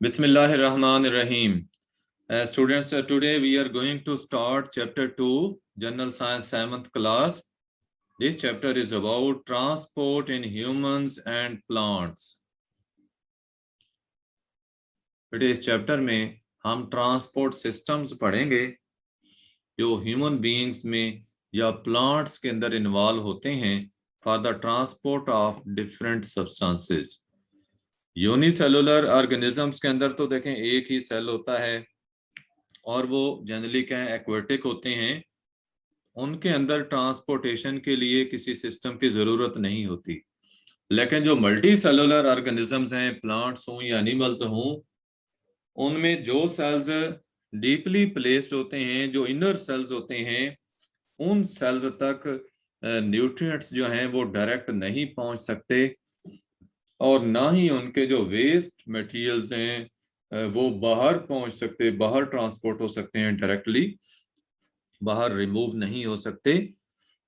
Bismillahirrahmanirrahim. Students, today we are going to start chapter 2, General Science 7th class. This chapter is about transport in humans and plants. बेटे इस chapter में हम transport systems पढ़ेंगे जो human beings में या plants के अंदर इन्वॉल्व होते हैं for the transport of different substances. Unicellular organisms के अंदर तो देखें एक ही सेल होता है और वो जनरली क्या है एक्वेटिक होते हैं। उनके अंदर ट्रांसपोर्टेशन के लिए किसी सिस्टम की ज़रूरत नहीं होती। लेकिन जो मल्टी सेलुलर ऑर्गेनिजम्स हैं, प्लांट्स हों या एनिमल्स हों, उनमें जो सेल्स डीपली प्लेस्ड होते हैं, जो इनर सेल्स होते हैं, उन सेल्स तक न्यूट्रिएंट्स जो हैं वो डायरेक्ट नहीं पहुंच सकते और ना ही उनके जो वेस्ट मटेरियल्स हैं वो बाहर पहुंच सकते, बाहर ट्रांसपोर्ट हो सकते हैं, डायरेक्टली बाहर रिमूव नहीं हो सकते।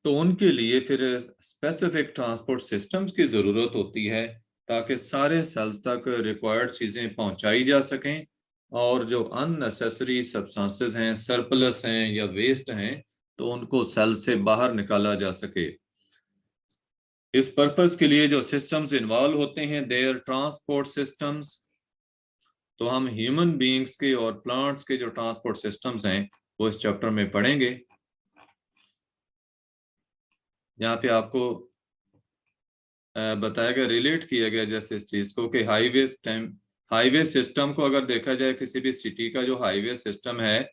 तो उनके लिए फिर स्पेसिफिक ट्रांसपोर्ट सिस्टम्स की ज़रूरत होती है ताकि सारे सेल्स तक रिक्वायर्ड चीज़ें पहुंचाई जा सकें और जो अननेसेसरी सब्सटेंसेस हैं, सरप्लस हैं या वेस्ट हैं, तो उनको सेल से बाहर निकाला जा सके। इस पर्पस के लिए जो सिस्टम्स इन्वॉल्व होते हैं देयर ट्रांसपोर्ट सिस्टम्स। तो हम ह्यूमन बीइंग्स के और प्लांट्स के जो ट्रांसपोर्ट सिस्टम्स हैं वो इस चैप्टर में पढ़ेंगे। यहाँ पे आपको बताया गया, रिलेट किया गया जैसे इस चीज को कि हाईवे सिस्टम को अगर देखा जाए, किसी भी सिटी का जो हाईवे सिस्टम है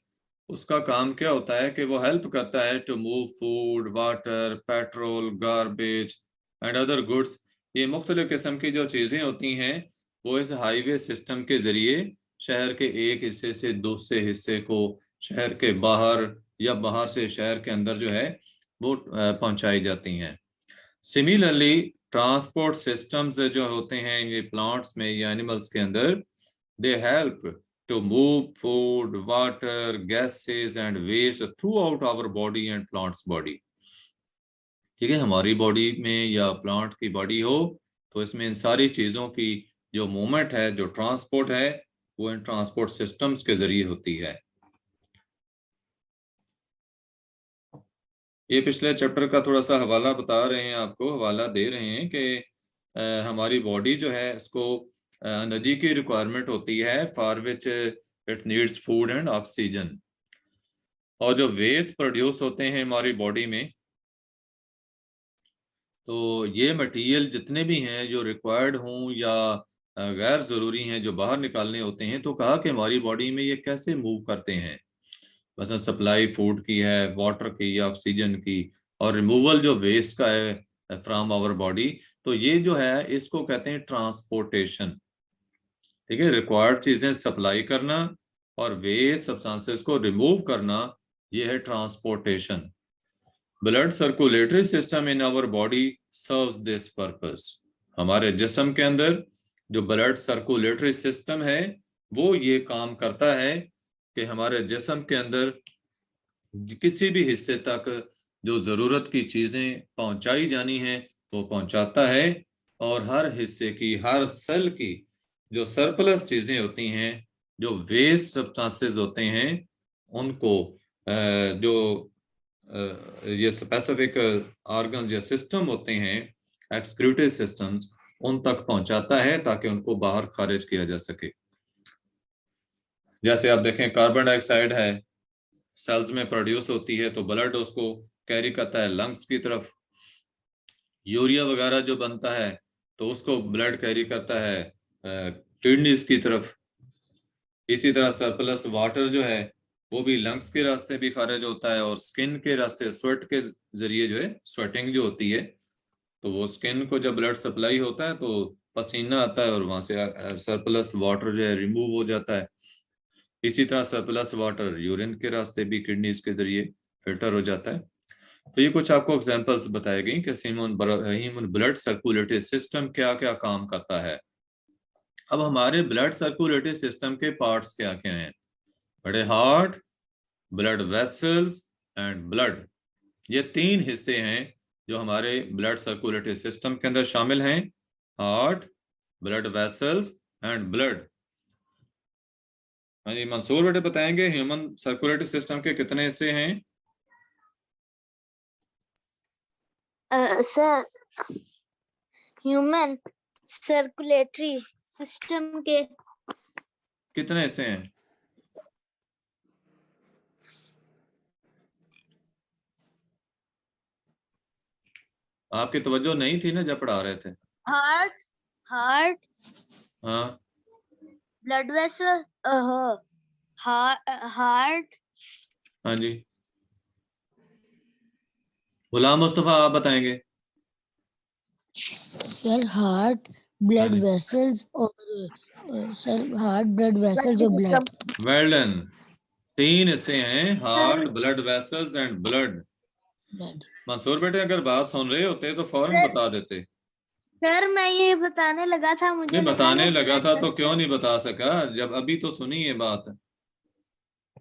उसका काम क्या होता है कि वो हेल्प करता है to move food, water, petrol, garbage and other goods. ये मुख्तलिफ किस्म की जो चीज़ें होती हैं वो इस हाईवे सिस्टम के ज़रिए शहर के एक हिस्से से दूसरे हिस्से को, शहर के बाहर या बाहर से शहर के अंदर जो है वो पहुंचाई जाती हैं। सिमिलरली ट्रांसपोर्ट सिस्टम्स जो होते हैं ये प्लांट्स में या एनिमल्स के अंदर, they help to move food, water, gases and waste throughout our body and plant's body। ठीक है, हमारी बॉडी में या प्लांट की बॉडी हो तो इसमें इन सारी चीज़ों की जो मूवमेंट है, जो ट्रांसपोर्ट है, वो इन ट्रांसपोर्ट सिस्टम्स के जरिए होती है। ये पिछले चैप्टर का थोड़ा सा हवाला बता रहे हैं, आपको हवाला दे रहे हैं कि हमारी बॉडी जो है इसको एनर्जी की रिक्वायरमेंट होती है for which it needs food and oxygen. और जो वेस्ट प्रोड्यूस होते हैं हमारी बॉडी में, तो ये मटेरियल जितने भी हैं जो रिक्वायर्ड हों या गैर ज़रूरी हैं जो बाहर निकालने होते हैं, तो कहा कि हमारी बॉडी में ये कैसे मूव करते हैं। बस सप्लाई फूड की है, वाटर की या ऑक्सीजन की, और रिमूवल जो वेस्ट का है फ्रॉम आवर बॉडी, तो ये जो है इसको कहते हैं ट्रांसपोर्टेशन। ठीक है, रिक्वायर्ड चीज़ें सप्लाई करना और वेस्ट सब्सटेंसेस को रिमूव करना, ये है transportation. Blood circulatory system in our body serves this purpose. हमारे जिस्म के अंदर जो ब्लड सर्कुलेटरी सिस्टम है वो ये काम करता है कि हमारे जिस्म के अंदर किसी भी हिस्से तक जो ज़रूरत की चीज़ें पहुंचाई जानी है वो पहुंचाता है, और हर हिस्से की, हर सेल की जो सरप्लस चीज़ें होती हैं, जो वेस्ट सब्सटेंसेस होते हैं, उनको जो ये स्पेसिफिक ऑर्गन या सिस्टम होते हैं, एक्सक्रीटरी सिस्टम्स, उन तक पहुंचाता है ताकि उनको बाहर खारिज किया जा सके। जैसे आप देखें, कार्बन डाइऑक्साइड है, सेल्स में प्रोड्यूस होती है तो ब्लड उसको कैरी करता है लंग्स की तरफ। यूरिया वगैरह जो बनता है तो उसको ब्लड कैरी करता है किडनीज की तरफ। इसी तरह सरप्लस वाटर जो है वो भी लंग्स के रास्ते भी खारिज होता है और स्किन के रास्ते, स्वेट के जरिए जो है, स्वेटिंग जो होती है, तो वो स्किन को जब ब्लड सप्लाई होता है तो पसीना आता है और वहां से सरप्लस वाटर जो है रिमूव हो जाता है। इसी तरह सरप्लस वाटर यूरिन के रास्ते भी किडनीज के जरिए फिल्टर हो जाता है। तो ये कुछ आपको एग्जांपल्स बताई गई कि ह्यूमन ब्लड सर्कुलेटरी सिस्टम क्या क्या काम करता है। अब हमारे ब्लड सर्कुलेटरी सिस्टम के पार्ट्स क्या क्या हैं? बड़े heart, blood vessels and blood, ये तीन हिस्से हैं जो हमारे ब्लड सर्कुलेटरी सिस्टम के अंदर शामिल हैं। Heart, blood vessels and blood. हाँ जी, मंसूर बेटे बताएंगे ह्यूमन सर्कुलेटरी सिस्टम के कितने हिस्से हैं? सर, ह्यूमन सर्कुलेटरी सिस्टम के कितने हिस्से हैं? आपकी तवज्जो नहीं थी ना जब पढ़ा रहे थे। हार्ट, हाँ ब्लड वेसल, हार्ट, हाँ जी, गुलाम मुस्तफा आप बताएंगे। सर हार्ट, हाँ ब्लड जी, वेसल्स और सर हार्ट, ब्लड वेसल्स और ब्लड। Well done. 3 हिस्से हैं, heart, blood vessels and blood. Blood. Mansoor बेटे अगर बात सुन रहे होते तो फौरन सर, बता देते। सर मैं ये बताने लगा था, मुझे नहीं, लगा बताने था लगा ब्लड था तो क्यों नहीं बता सका जब अभी तो सुनी ये बात।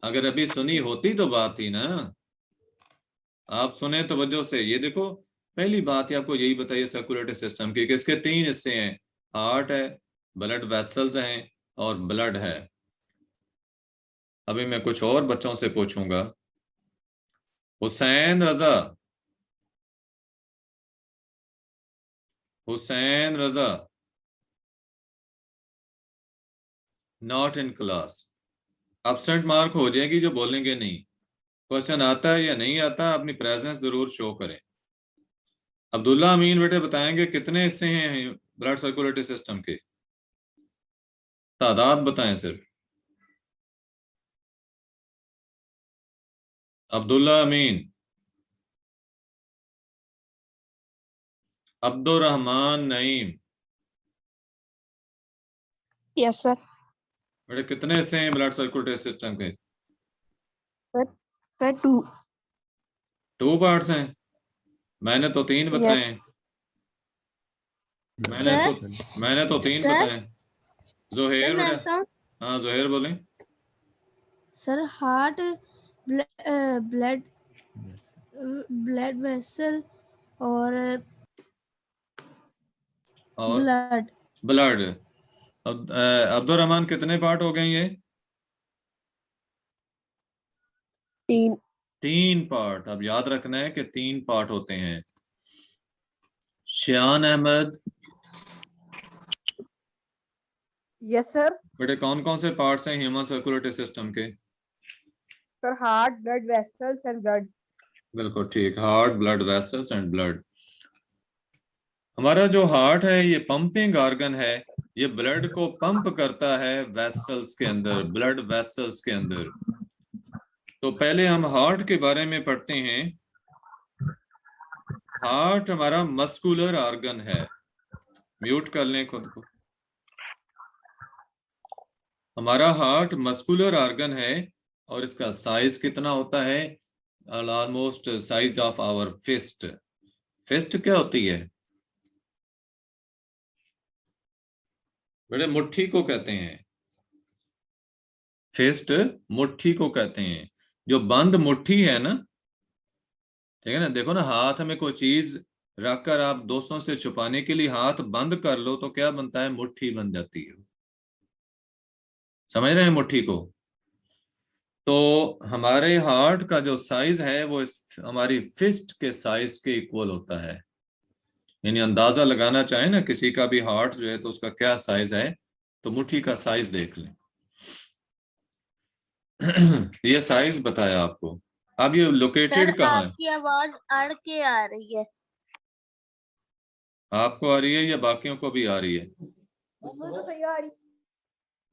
अगर अभी सुनी होती तो बात थी ना। आप सुने तो वजह से ये देखो, पहली बात ही आपको यही बताइए सर्कुलेटरी सिस्टम की कि इसके 3 हिस्से हैं, हार्ट है, ब्लड वेसल्स हैं और ब्लड है। अभी मैं कुछ और बच्चों से पूछूंगा। Hussain Raza, Hussain Raza not in class, absent mark हो जाएगी जो बोलेंगे नहीं। क्वेश्चन आता है या नहीं आता, अपनी प्रेजेंस जरूर शो करें। अब्दुल्ला अमीन बेटे बताएंगे कितने हिस्से हैं ब्लड सर्कुलेटरी सिस्टम के, तादाद बताएं सिर्फ। अब्दुल्ला अमीन, अब्दुर्रहमान नईम यस सर। बेटे कितने हिस्से हैं ब्लड सर्कुलेटरी सिस्टम के? सर 2। 2 पार्ट्स हैं, मैंने तो 3 बताए हैं। मैंने तो 3 सर, बताए। जोहेर मैं बेटा, बताऊं? हाँ जोहेर बोलें। Sir heart, blood blood vessel और और ब्लड। ब्लड। अब अब्दुर्रहमान कितने पार्ट हो गए ये? 3। 3 पार्ट। अब याद रखना है कि 3 पार्ट होते हैं। शियान अहमद यस सर। बेटे कौन कौन से पार्ट्स हैं ह्यूमन सर्कुलेटरी सिस्टम के? Sir heart, blood vessels and blood. बिल्कुल ठीक, heart, blood vessels and blood. हमारा जो हार्ट है ये पंपिंग ऑर्गन है, ये ब्लड को पंप करता है वेसल्स के अंदर, ब्लड वेसल्स के अंदर। तो पहले हम हार्ट के बारे में पढ़ते हैं। हार्ट हमारा मस्कुलर ऑर्गन है। म्यूट कर लें खुद को। हमारा हार्ट मस्कुलर ऑर्गन है और इसका साइज कितना होता है? Almost size of our fist. Fist क्या होती है बेटे? मुट्ठी को कहते हैं फिस्ट, मुट्ठी को कहते हैं। जो बंद मुट्ठी है ना, ठीक है ना, देखो ना, हाथ में कोई चीज रखकर आप दोस्तों से छुपाने के लिए हाथ बंद कर लो तो क्या बनता है? मुट्ठी बन जाती है। समझ रहे हैं मुट्ठी को? तो हमारे हार्ट का जो साइज है वो इस हमारी फिस्ट के साइज के इक्वल होता है। यानी अंदाजा लगाना चाहे ना किसी का भी हार्ट जो है तो उसका क्या साइज है, तो मुट्ठी का साइज देख लें। ये साइज बताया आपको। अब ये सर लोकेटेड कहाँ है? आपकी आवाज अड़ के आ रही है। आपको आ रही है या बाकियों को भी आ रही है? वो तो सही आ रही।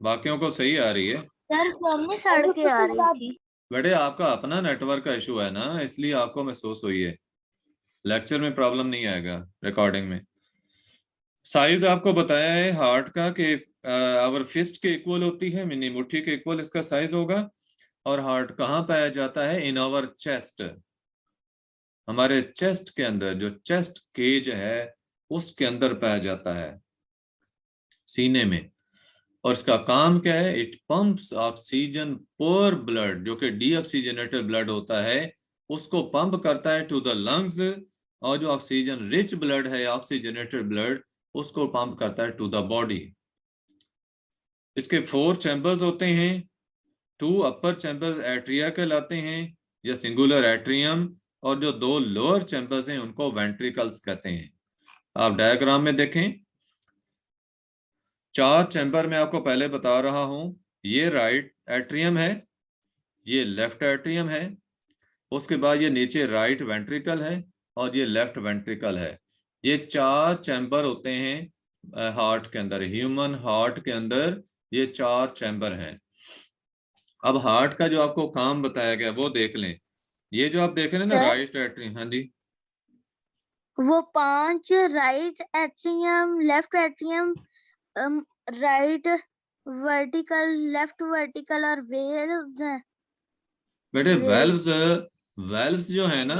बाकियों को सही आ रही है। सर फोन में सड़ के आ रही थी। बेटे आपका अपना नेटवर्क का इशू है ना, इसलिए आपको महसूस हुई है। लेक्चर में प्रॉब्लम नहीं आएगा, रिकॉर्डिंग में। साइज आपको बताया है हार्ट का कि आवर फिस्ट के इक्वल होती है, मिनी मुट्ठी के इक्वल इसका साइज होगा। और हार्ट कहाँ पाया जाता है? In our chest. हमारे चेस्ट के अंदर, जो चेस्ट केज है उसके अंदर पाया जाता है, सीने में। और इसका काम क्या है? इट पंप्स ऑक्सीजन पर ब्लड, जो कि डीऑक्सीजनेटेड ब्लड होता है उसको पंप करता है टू द लंग्स। और जो ऑक्सीजन रिच ब्लड है, ऑक्सीजनेटेड ब्लड, उसको पंप करता है टू द बॉडी। इसके 4 चैम्बर्स होते हैं। 2 अपर चैम्बर्स एट्रिया कहलाते हैं या सिंगुलर एट्रियम, और जो 2 लोअर चैम्बर्स हैं उनको वेंट्रिकल्स कहते हैं। आप डायग्राम में देखें, 4 चैम्बर में आपको पहले बता रहा हूं। ये राइट एट्रियम है, ये लेफ्ट एट्रियम है, उसके बाद ये नीचे राइट वेंट्रिकल है और ये लेफ्ट वेंट्रिकल है। ये 4 चैम्बर होते हैं हार्ट के अंदर, ह्यूमन हार्ट के अंदर ये 4 चैम्बर हैं। अब हार्ट का जो आपको काम बताया गया वो देख लें। ये जो आप देख रहे हैं ना सर? राइट एट्रियम, हाँ जी, वो 5 right atrium, left atrium, right vertical, left vertical और वेल्व्स हैं। बेटे वेल्व्स। वेल्व्स जो है ना,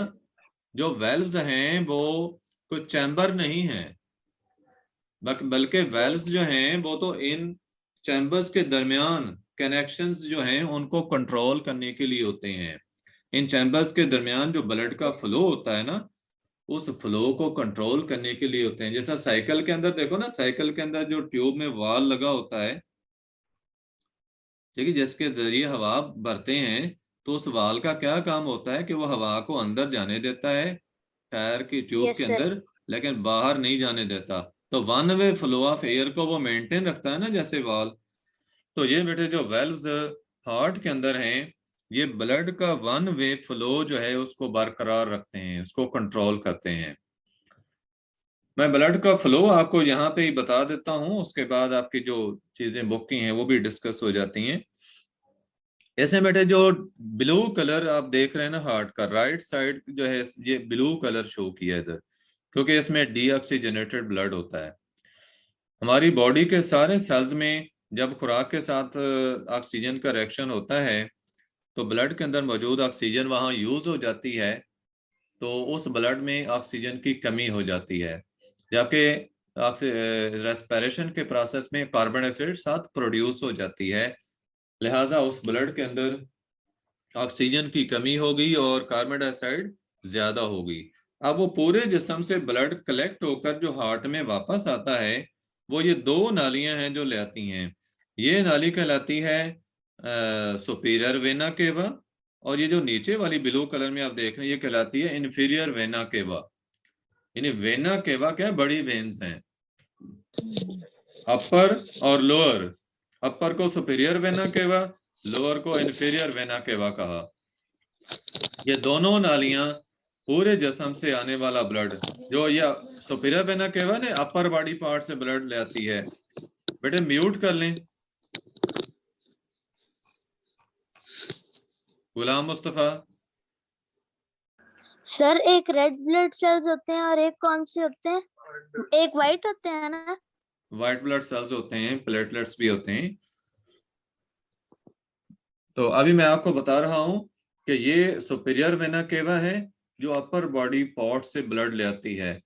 जो वेल्व्स हैं वो कुछ चैम्बर नहीं है, बल्कि वेल्व्स जो हैं वो तो इन चैम्बर्स के दरमियान कनेक्शंस जो हैं उनको कंट्रोल करने के लिए होते हैं। इन चैम्बर्स के दरमियान जो ब्लड का फ्लो होता है ना, उस फ्लो को कंट्रोल करने के लिए होते हैं। जैसा साइकिल के अंदर देखो ना, साइकिल के अंदर जो ट्यूब में वाल लगा होता है, ठीक है, जिसके जरिए हवा भरते हैं, तो उस वाल का क्या काम होता है कि वो हवा को अंदर जाने देता है टायर की ट्यूब यस के सर। अंदर, लेकिन बाहर नहीं जाने देता। तो one way flow of air को वो मेंटेन रखता है ना, जैसे वाल। तो ये बेटे जो वेल्व्स हार्ट के अंदर हैं, ये ब्लड का वन वे फ्लो जो है उसको बरकरार रखते हैं, उसको कंट्रोल करते हैं। मैं ब्लड का फ्लो आपको यहाँ पे ही बता देता हूँ, उसके बाद आपकी जो चीजें बुक की हैं वो भी डिस्कस हो जाती हैं। ऐसे बेटे जो ब्लू कलर आप देख रहे हैं ना हार्ट का, राइट साइड जो है ये ब्लू कलर शो किया है इधर, क्योंकि इसमें डीऑक्सीजनेटेड ब्लड होता है। हमारी बॉडी के सारे सेल्स में जब खुराक के साथ ऑक्सीजन का रिएक्शन होता है, तो ब्लड के अंदर मौजूद ऑक्सीजन वहाँ यूज हो जाती है, तो उस ब्लड में ऑक्सीजन की कमी हो जाती है, जबकि रेस्पिरेशन के प्रोसेस में कार्बन डाइऑक्साइड साथ प्रोड्यूस हो जाती है। लिहाजा उस ब्लड के अंदर ऑक्सीजन की कमी हो गई और कार्बन डाइऑक्साइड ज्यादा हो गई। अब वो पूरे जिस्म से ब्लड कलेक्ट होकर जो हार्ट में वापस आता है, वो ये 2 नालियां हैं जो ले आती हैं। ये नाली कहलाती है सुपीरियर वेना केवा, और ये जो नीचे वाली ब्लू कलर में आप देख रहे हैं ये कहलाती है इन्फीरियर वेना केवा। यानी वेना केवा क्या है, बड़ी वेन्स हैं, अपर और लोअर। अपर को सुपीरियर वेना केवा, लोअर को इन्फीरियर वेना केवा कहा। ये दोनों नालियां पूरे जिस्म से आने वाला ब्लड, जो ये सुपीरियर वेना केवा ने अपर बॉडी पार्ट से ब्लड ले आती है। बेटे म्यूट कर लें गुलाम मुस्तफा। सर एक रेड ब्लड सेल्स होते हैं और एक कौन से होते हैं? एक वाइट होते हैं ना? व्हाइट ब्लड सेल्स होते हैं, प्लेटलेट्स भी होते हैं। तो अभी मैं आपको बता रहा हूं कि ये सुपीरियर वेना केवा है जो अपर बॉडी पार्ट से ब्लड ले आती है,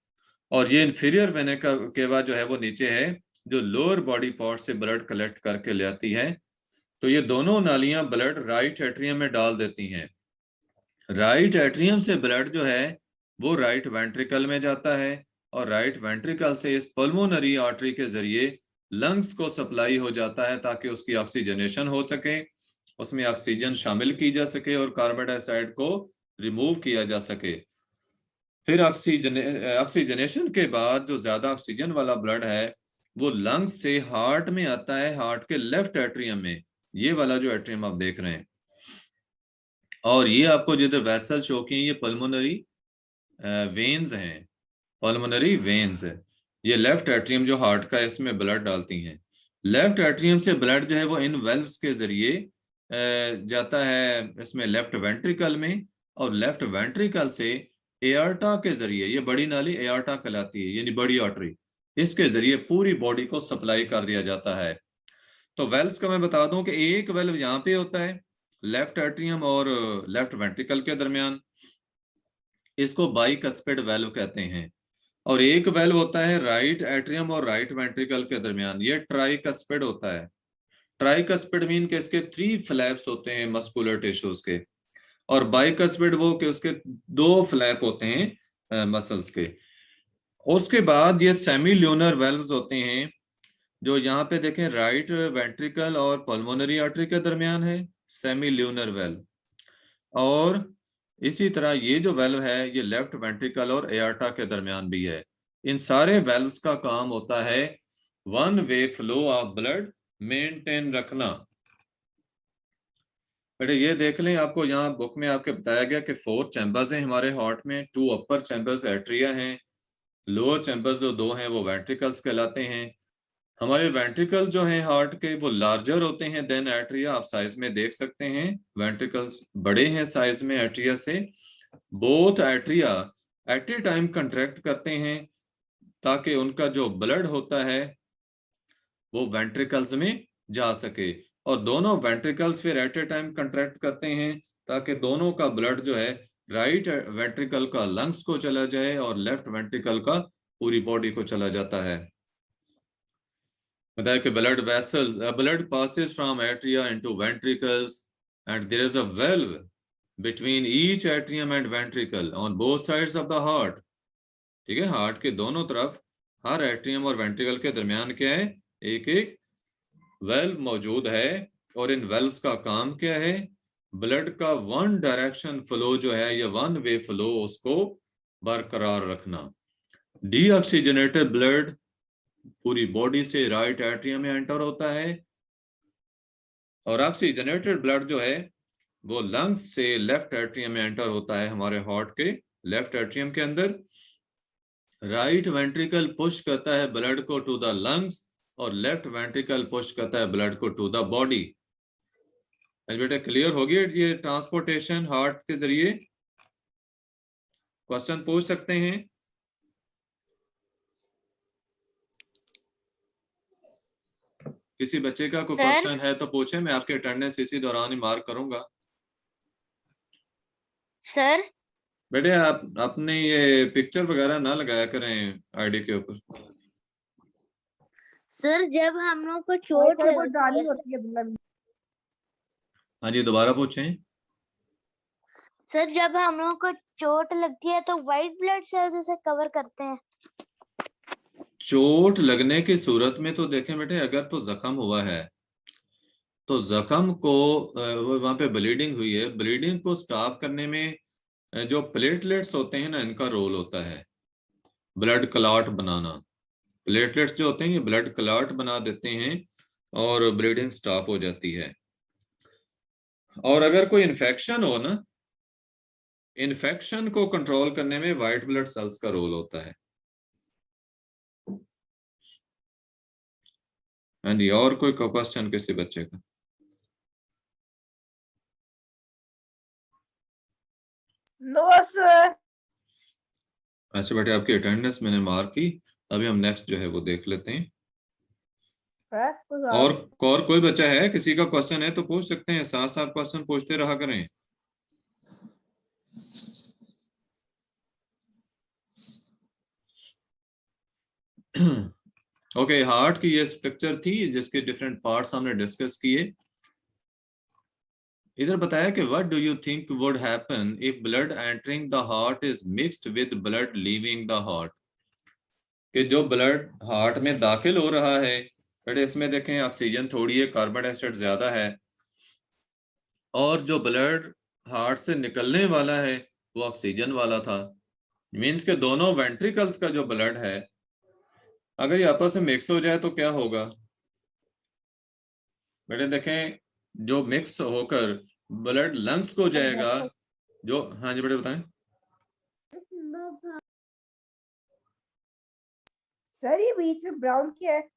और ये इन्फीरियर वेना केवा जो है वो नीचे है, जो लोअर बॉडी पार्ट से ब्लड कलेक्ट करके ले आती है। तो ये दोनों नालियां ब्लड राइट एट्रियम में डाल देती हैं। राइट एट्रियम से ब्लड जो है वो राइट वेंट्रिकल में जाता है, और राइट वेंट्रिकल से इस पल्मोनरी आर्टरी के जरिए लंग्स को सप्लाई हो जाता है, ताकि उसकी ऑक्सीजनेशन हो सके, उसमें ऑक्सीजन शामिल की जा सके और कार्बन डाइऑक्साइड को रिमूव किया जा सके। फिर ऑक्सीजनेशन के बाद जो ज्यादा ऑक्सीजन वाला ब्लड है वो लंग्स से हार्ट में आता है, हार्ट के लेफ्ट एट्रियम में, ये वाला जो एट्रियम आप देख रहे हैं। और ये आपको जिधर वेसल शो की ये पल्मोनरी वेन्स हैं, पल्मोनरी वेन्स है। ये लेफ्ट एट्रियम जो हार्ट का है इसमें ब्लड डालती हैं। लेफ्ट एट्रियम से ब्लड जो है वो इन वेल्व्स के जरिए जाता है इसमें लेफ्ट वेंट्रिकल में, और लेफ्ट वेंट्रिकल से एयर्टा के जरिए, ये बड़ी नाली एयर्टा कहलाती है यानी बड़ी आर्टरी, इसके जरिए पूरी बॉडी को सप्लाई कर दिया जाता है। तो वेल्व्स का मैं बता दूं कि एक वेल्व यहाँ पे होता है लेफ्ट एट्रियम और लेफ्ट वेंट्रिकल के दरमियान, इसको बाइकस्पिड वेल्व कहते हैं। और एक वेल्व होता है राइट एट्रियम और राइट वेंट्रिकल के दरमियान, ये ट्राइकस्पिड होता है। ट्राइकस्पिड मीन के इसके 3 फ्लैप्स होते हैं मस्कुलर टिश्यूज के, और बाइकस्पिड वो कि उसके 2 फ्लैप होते हैं मसल्स के। उसके बाद ये सेमी ल्यूनर वेल्व्स होते हैं, जो यहाँ पे देखें राइट वेंट्रिकल और पल्मोनरी आर्टरी के दरमियान है, सेमी ल्यूनर वेल्व। और इसी तरह ये जो वेल्व है ये लेफ्ट वेंट्रिकल और एआर्टा के दरमियान भी है। इन सारे वेल्व्स का काम होता है one way flow of blood maintain रखना। बेटे ये देख लें, आपको यहाँ बुक में आपके बताया गया कि 4 चैम्बर्स हैं हमारे हार्ट में। 2 अपर चैम्बर्स एट्रिया हैं, लोअर चैम्बर्स जो 2 हैं वो वेंट्रिकल्स कहलाते हैं। हमारे वेंट्रिकल जो हैं हार्ट के वो लार्जर होते हैं देन एट्रिया। आप साइज में देख सकते हैं वेंट्रिकल्स बड़े हैं साइज में एट्रिया से। Both atria at a time contract करते हैं ताकि उनका जो ब्लड होता है वो वेंट्रिकल्स में जा सके, और दोनों वेंट्रिकल्स फिर एट ए टाइम कंट्रैक्ट करते हैं ताकि दोनों का ब्लड जो है राइट वेंट्रिकल का लंग्स को चला जाए और लेफ्ट वेंट्रिकल का पूरी बॉडी को चला जाता है। बताया कि blood vessels blood passes from atria into ventricles and there is a valve between each atrium and ventricle on both sides of the heart. ठीक है, हार्ट के दोनों तरफ हर एट्रियम और वेंट्रिकल के दरमियान क्या है, एक एक वेल्व मौजूद है। और इन वेल्व्स का काम क्या है, ब्लड का वन डायरेक्शन फ्लो जो है या वन वे फ्लो उसको बरकरार रखना। डीऑक्सीजनेटेड ब्लड पूरी बॉडी से राइट एट्रियम में एंटर होता है, और ऑक्सीजनेटेड ब्लड जो है वो लंग्स से लेफ्ट एट्रियम में एंटर होता है हमारे हार्ट के लेफ्ट एट्रियम के अंदर। राइट वेंट्रिकल पुश करता है ब्लड को टू द लंग्स और लेफ्ट वेंट्रिकल पुश करता है ब्लड को टू द बॉडी। बेटा क्लियर हो गया ये ट्रांसपोर्टेशन हार्ट के जरिए? क्वेश्चन पूछ सकते हैं? किसी बच्चे का कोई क्वेश्चन है तो पूछे, मैं आपके अटेंडेंस इसी दौरान ही मार्क करूंगा। सर बेटे आप अपने ये पिक्चर वगैरह ना लगाया करें आईडी के ऊपर। सर जब हम लोग को चोट सर वो लगती ड्राइंग है, होती है मतलब। हाँ जी, दोबारा पूछें। सर जब हम लोग को चोट लगती है तो व्हाइट ब्लड सेल्स इसे कवर करते हैं। चोट लगने की सूरत में तो देखें बेटे, अगर तो जख्म हुआ है तो जख्म को वहां पे ब्लीडिंग हुई है, ब्लीडिंग को स्टॉप करने में जो प्लेटलेट्स होते हैं ना, इनका रोल होता है ब्लड क्लॉट बनाना। प्लेटलेट्स जो होते हैं ये ब्लड क्लॉट बना देते हैं और ब्लीडिंग स्टॉप हो जाती है। और अगर कोई इन्फेक्शन हो ना, इन्फेक्शन को कंट्रोल करने में व्हाइट ब्लड सेल्स का रोल होता है। हाँ जी, और कोई क्वेश्चन किसी बच्चे का? No sir. अच्छा बेटे, आपकी अटेंडेंस मैंने मार्क की, अभी हम नेक्स्ट जो है वो देख लेते हैं। और कोई बच्चा है, किसी का क्वेश्चन है तो पूछ सकते हैं, साथ साथ क्वेश्चन पूछते रहा करें। ओके, हार्ट की ये स्ट्रक्चर थी जिसके डिफरेंट पार्ट्स हमने डिस्कस किए। इधर बताया कि what do you think would happen if blood entering the heart is mixed with blood leaving the heart. कि जो ब्लड हार्ट में दाखिल हो रहा है, बट इसमें देखें ऑक्सीजन थोड़ी है, कार्बन डाइऑक्साइड ज्यादा है, और जो ब्लड हार्ट से निकलने वाला है वो ऑक्सीजन वाला था। मीन्स के दोनों वेंट्रिकल्स का जो ब्लड है अगर ये आपस में मिक्स हो जाए तो क्या होगा बेटे? देखें, जो मिक्स होकर ब्लड लंग्स को जाएगा, जो, हाँ जी बेटे बताएं। सर ये बीच में ब्राउन क्या है?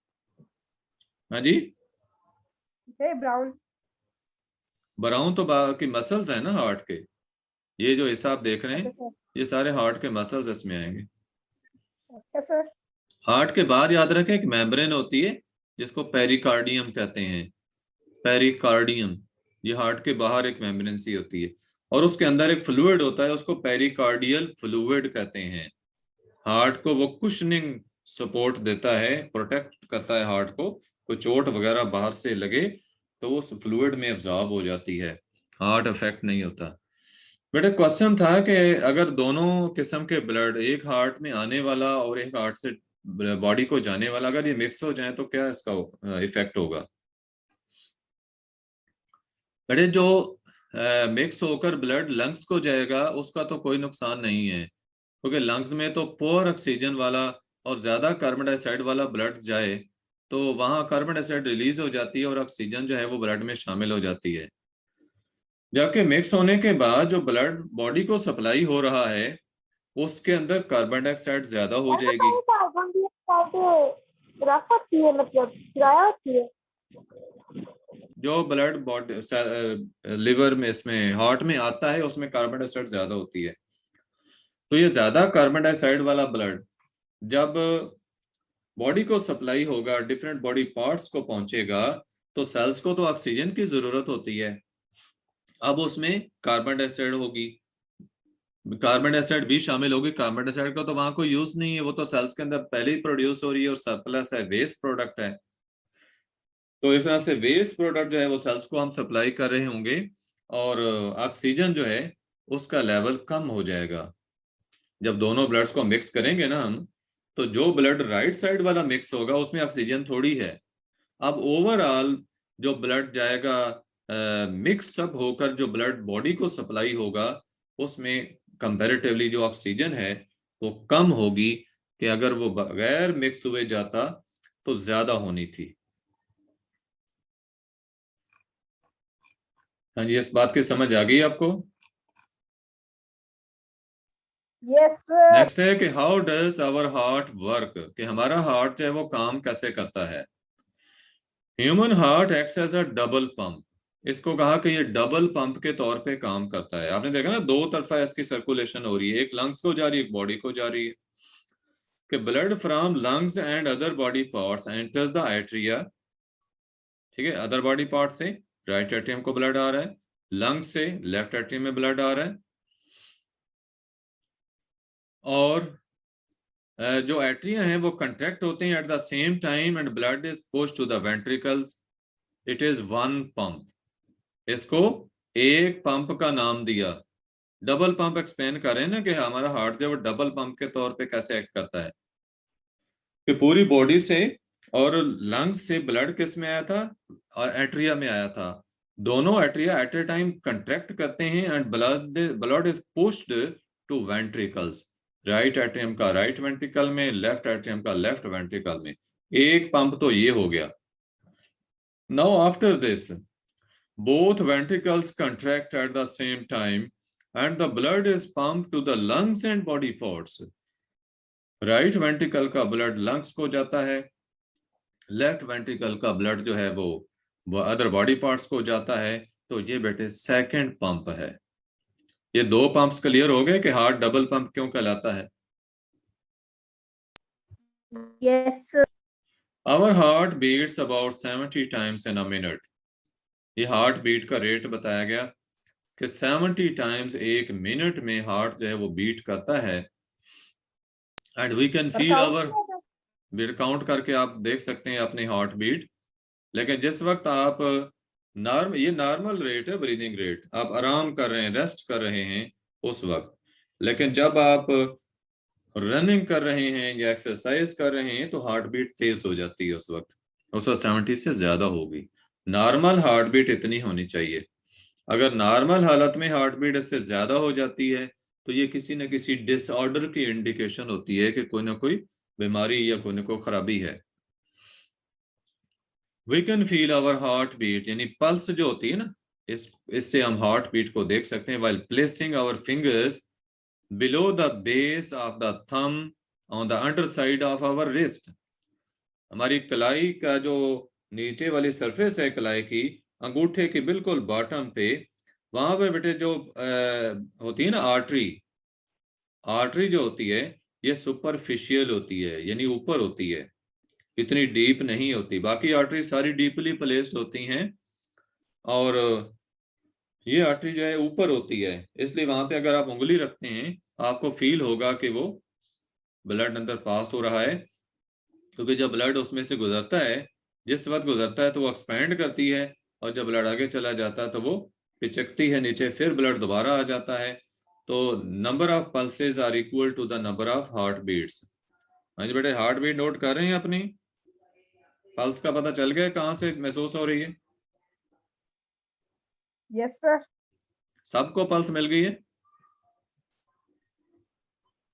हाँ जी, ब्राउन ब्राउन तो बाकी मसल्स है ना हार्ट के। ये जो हिस्सा आप देख रहे हैं सर। ये सारे हार्ट के मसल्स इसमें आएंगे। अच्छा सर। हार्ट के बाहर याद रखें एक मेम्ब्रेन होती है जिसको पेरिकार्डियम कहते हैं। पेरिकार्डियम, ये हार्ट के बाहर एक मेम्ब्रेन सी होती है, और उसके अंदर एक फ्लूइड होता है, उसको पेरिकार्डियल फ्लूइड कहते हैं। हार्ट को वो कुशनिंग सपोर्ट देता है, प्रोटेक्ट करता है हार्ट को। कोई चोट वगैरह बाहर से लगे तो वो उस फ्लूइड में एब्जॉर्ब हो जाती है, हार्ट अफेक्ट नहीं होता। बेटा क्वेश्चन था कि अगर दोनों किस्म के ब्लड, एक हार्ट में आने वाला और एक हार्ट से बॉडी को जाने वाला, अगर ये मिक्स हो जाए तो क्या इसका इफेक्ट होगा? बेटे जो मिक्स होकर ब्लड लंग्स को जाएगा उसका तो कोई नुकसान नहीं है, क्योंकि लंग्स में तो पुअर ऑक्सीजन वाला और ज्यादा कार्बन डाइऑक्साइड वाला ब्लड जाए तो वहां कार्बन डाइऑक्साइड रिलीज हो जाती है और ऑक्सीजन जो है वो ब्लड में शामिल हो जाती है। जबकि मिक्स होने के बाद जो ब्लड बॉडी को सप्लाई हो रहा है उसके अंदर कार्बन डाइऑक्साइड ज्यादा हो जाएगी। कार्बन डाइऑक्साइड रख होती है, मतलब किराया होती है। जो ब्लड बॉडी लिवर में इसमें हार्ट में आता है उसमें कार्बन डाइऑक्साइड ज्यादा होती है। तो ये ज्यादा कार्बन डाइऑक्साइड वाला ब्लड जब बॉडी को सप्लाई होगा, डिफरेंट बॉडी पार्ट्स को पहुंचेगा, तो सेल्स को तो ऑक्सीजन की जरूरत होती है। अब उसमें कार्बन डाइऑक्साइड होगी, कार्बन डाइऑक्साइड भी शामिल होगी। कार्बन डाइऑक्साइड का तो वहां कोई यूज नहीं है, वो तो सेल्स के अंदर पहले ही प्रोड्यूस हो रही है और सरप्लस है, वेस्ट प्रोडक्ट है। तो इस तरह से वेस्ट प्रोडक्ट जो है वो सेल्स को हम सप्लाई कर रहे होंगे और ऑक्सीजन जो है उसका लेवल कम हो जाएगा। जब दोनों ब्लड्स को मिक्स करेंगे ना हम, तो जो ब्लड राइट साइड वाला मिक्स होगा उसमें ऑक्सीजन थोड़ी है। अब ओवरऑल जो ब्लड जाएगा मिक्स अप होकर जो ब्लड बॉडी को सप्लाई होगा उसमें कंपैरेटिवली जो ऑक्सीजन है वो कम होगी कि अगर वो बगैर मिक्स हुए जाता तो ज्यादा होनी थी। हाँ जी, इस बात की समझ आ गई आपको? Yes, sir. नेक्स्ट है कि how does our heart work, कि हमारा हार्ट जो है वो काम कैसे करता है। Human heart acts as a double pump. इसको कहा कि ये डबल पंप के तौर पे काम करता है। आपने देखा ना, दो तरफा इसकी सर्कुलेशन हो रही है, एक लंग्स को जा रही है, एक बॉडी को जा रही है। कि blood from lungs and other body parts enters the atria. ठीक है, अदर बॉडी पार्ट से राइट एट्रियम को ब्लड आ रहा है, लंग्स से लेफ्ट एट्रियम में ब्लड आ रहा है। और जो एट्रिया हैं वो कंट्रैक्ट होते हैं at the same time and blood is pushed to the ventricles. It is one pump. इसको एक पंप का नाम दिया। डबल पंप एक्सप्लेन कर रहे हैं ना कि हमारा हार्ट जो है वो डबल पंप के तौर पे कैसे एक्ट करता है। कि पूरी बॉडी से और लंग्स से ब्लड किस में आया था, और एट्रिया में आया था। दोनों atria at a time contract करते हैं and blood is pushed to ventricles. Right atrium का राइट वेंट्रिकल में, लेफ्ट एट्रियम का लेफ्ट वेंट्रिकल में। एक पंप तो ये हो गया। Now after this both ventricles contract at the same time and the blood is pumped to the lungs and body parts. Right ventricle का ब्लड लंग्स को जाता है, लेफ्ट वेंट्रिकल का ब्लड जो है वो अदर बॉडी पार्ट्स को जाता है। तो ये बेटे सेकंड पंप है। ये दो पंप्स क्लियर हो गए कि हार्ट डबल पंप क्यों कहलाता है। Yes, sir. Our heart beats about 70 times in a minute. ये हार्ट बीट का रेट बताया गया कि 70 टाइम्स एक मिनट में हार्ट जो है वो बीट करता है। And we can feel our, count करके आप देख सकते हैं अपनी हार्ट बीट। लेकिन जिस वक्त आप ये नॉर्मल रेट है, ब्रीदिंग रेट, आप आराम कर रहे हैं, रेस्ट कर रहे हैं उस वक्त। लेकिन जब आप रनिंग कर रहे हैं या एक्सरसाइज कर रहे हैं तो हार्ट बीट तेज हो जाती है उस वक्त, 170 से ज्यादा होगी। नॉर्मल हार्ट बीट इतनी होनी चाहिए। अगर नॉर्मल हालत में हार्ट बीट इससे ज्यादा हो जाती है तो ये किसी न किसी डिसऑर्डर की इंडिकेशन होती है कि कोई ना कोई बीमारी या कोई ना कोई खराबी है। We can feel our heart beat, यानी पल्स जो होती है ना, इससे हम हार्ट बीट को देख सकते हैं। While placing our fingers below the base of the thumb on the under side of our wrist. हमारी कलाई का जो नीचे वाली सरफेस है कलाई की, अंगूठे की बिल्कुल बॉटम पे, वहां पे बेटे जो होती है ना आर्टरी, आर्टरी जो होती है ये सुपरफिशियल होती है, यानी ऊपर होती है, इतनी डीप नहीं होती। बाकी आर्टरी सारी डीपली प्लेस्ड होती हैं और ये आर्टरी जो है ऊपर होती है। इसलिए वहां पे अगर आप उंगली रखते हैं आपको फील होगा कि वो ब्लड अंदर पास हो रहा है, क्योंकि जब ब्लड उसमें से गुजरता है, जिस वक्त गुजरता है तो वो एक्सपैंड करती है और जब ब्लड आगे चला जाता है तो वो पिचकती है नीचे, फिर ब्लड दोबारा आ जाता है। तो number of pulses are equal to the number of heart beats. हाँ जी बेटे, हार्ट बीट नोट कर रहे हैं अपनी? पल्स का पता चल गया कहाँ से महसूस हो रही है? Yes, sir. सबको पल्स मिल गई है?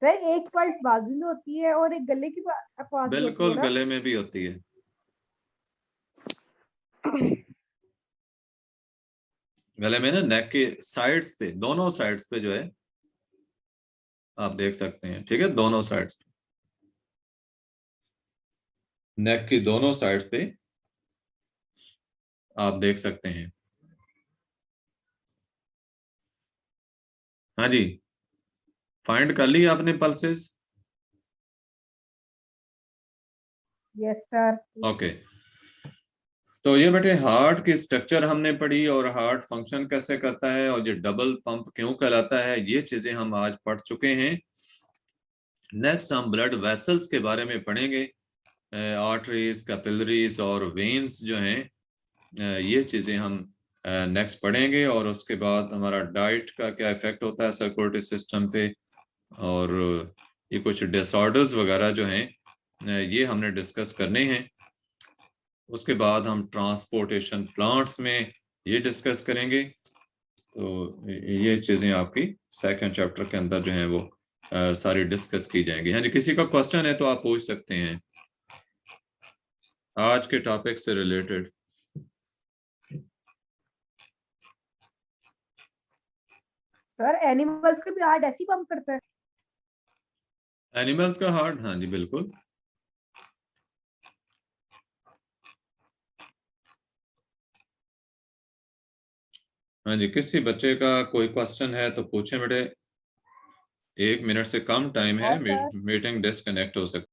सर एक पल्स बाजू में होती है और एक गले के पास होती है बिल्कुल, ना? गले में भी होती है। गले में ना, नेक के साइड्स पे, दोनों साइड्स पे जो है आप देख सकते हैं, ठीक है, दोनों साइड्स पे, नेक की दोनों साइड्स पे आप देख सकते हैं। हाँ जी, फाइंड कर ली आपने पल्सेस? Yes, sir. ओके, तो ये बेटे हार्ट की स्ट्रक्चर हमने पढ़ी और हार्ट फंक्शन कैसे करता है और ये डबल पंप क्यों कहलाता है, ये चीजें हम आज पढ़ चुके हैं। नेक्स्ट हम ब्लड वेसल्स के बारे में पढ़ेंगे, आर्टरीज, कैपिलरीज और वेन्स जो हैं, ये चीजें हम नेक्स्ट पढ़ेंगे। और उसके बाद हमारा डाइट का क्या इफेक्ट होता है सर्कुलेटरी सिस्टम पे, और ये कुछ डिसऑर्डर्स वगैरह जो हैं ये हमने डिस्कस करने हैं। उसके बाद हम ट्रांसपोर्टेशन प्लांट्स में ये डिस्कस करेंगे। तो ये चीज़ें आपकी सेकंड चैप्टर के अंदर जो हैं वो सारी डिस्कस की जाएंगी। हाँ जी, किसी का क्वेश्चन है तो आप पूछ सकते हैं आज के टॉपिक से रिलेटेड। सर एनिमल्स का भी हार्ट ऐसे ही पंप करता है? एनिमल्स का हार्ट, हाँ जी बिल्कुल। हाँ जी, किसी बच्चे का कोई क्वेश्चन है तो पूछें बेटे, 1 मिनट से कम टाइम है, और सर मीटिंग डिस्कनेक्ट हो सकती है।